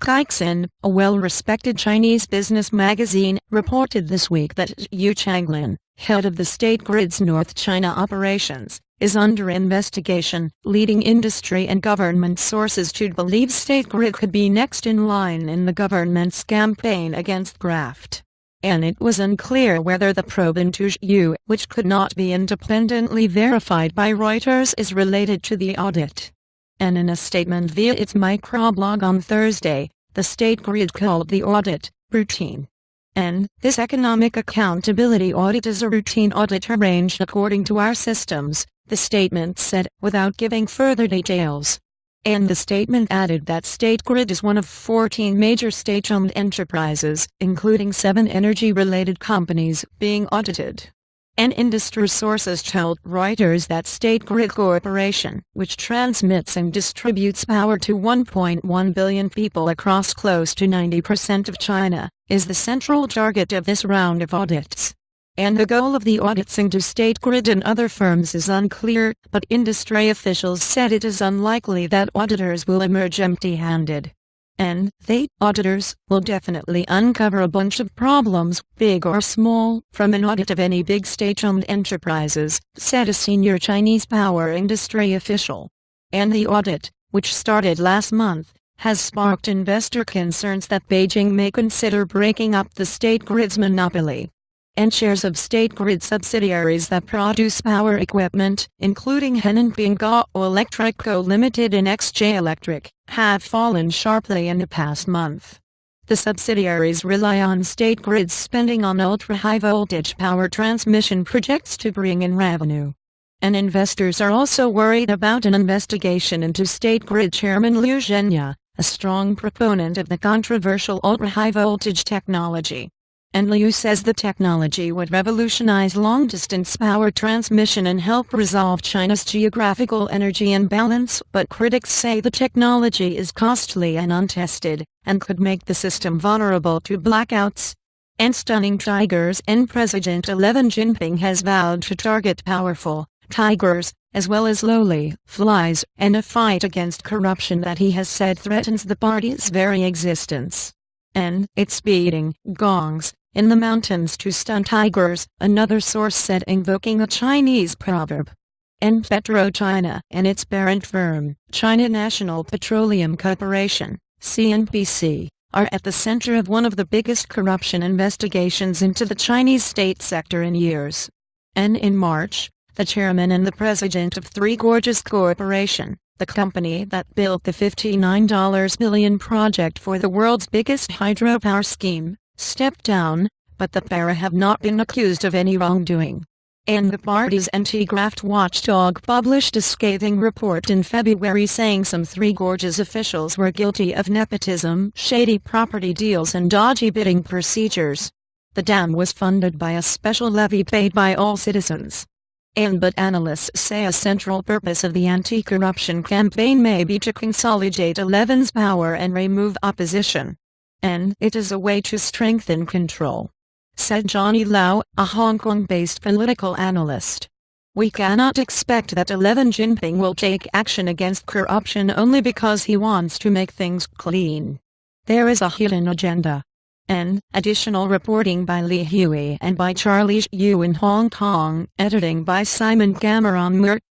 Caixin, a well-respected Chinese business magazine, reported this week that Zhu Changlin, head of the State Grid's North China operations, is under investigation, leading industry and government sources to believe State Grid could be next in line in the government's campaign against graft. And it was unclear whether the probe into Zhu, which could not be independently verified by Reuters, is related to the audit. And in a statement via its microblog on Thursday, the State Grid called the audit routine. And this economic accountability audit is a routine audit arranged according to our systems, the statement said, without giving further details. And the statement added that State Grid is one of 14 major state-owned enterprises, including 7 energy-related companies, being audited. And industry sources told Reuters that State Grid Corporation, which transmits and distributes power to 1.1 billion people across close to 90% of China, is the central target of this round of audits. And the goal of the audits into State Grid and other firms is unclear, but industry officials said it is unlikely that auditors will emerge empty-handed. And they, auditors, will definitely uncover a bunch of problems, big or small, from an audit of any big state-owned enterprises, said a senior Chinese power industry official. And the audit, which started last month, has sparked investor concerns that Beijing may consider breaking up the State Grid's monopoly. And shares of State Grid subsidiaries that produce power equipment, including Henan Pinggao Electric Co. Limited and XJ Electric, have fallen sharply in the past month. The subsidiaries rely on State Grid's spending on ultra-high voltage power transmission projects to bring in revenue. And investors are also worried about an investigation into State Grid Chairman Liu Zhenya, a strong proponent of the controversial ultra-high voltage technology. And Liu says the technology would revolutionize long-distance power transmission and help resolve China's geographical energy imbalance, but critics say the technology is costly and untested, and could make the system vulnerable to blackouts. And stunning tigers, and President Xi Jinping has vowed to target powerful tigers, as well as lowly flies, in a fight against corruption that he has said threatens the party's very existence. And it's beating gongs in the mountains to stun tigers, another source said, invoking a Chinese proverb. And PetroChina and its parent firm, China National Petroleum Corporation, CNPC, are at the center of one of the biggest corruption investigations into the Chinese state sector in years. And in March, the chairman and the president of Three Gorges Corporation, the company that built the $59 billion project for the world's biggest hydropower scheme, stepped down, but the pair have not been accused of any wrongdoing. And the party's anti-graft watchdog published a scathing report in February saying some Three Gorges officials were guilty of nepotism, shady property deals and dodgy bidding procedures. The dam was funded by a special levy paid by all citizens. But analysts say a central purpose of the anti-corruption campaign may be to consolidate Eleven's power and remove opposition. And it is a way to strengthen control, said Johnny Lau, a Hong Kong-based political analyst. We cannot expect that Xi Jinping will take action against corruption only because he wants to make things clean. There is a hidden agenda. And additional reporting by Li Hui and by Charlie Xu in Hong Kong, editing by Simon Cameron Moore.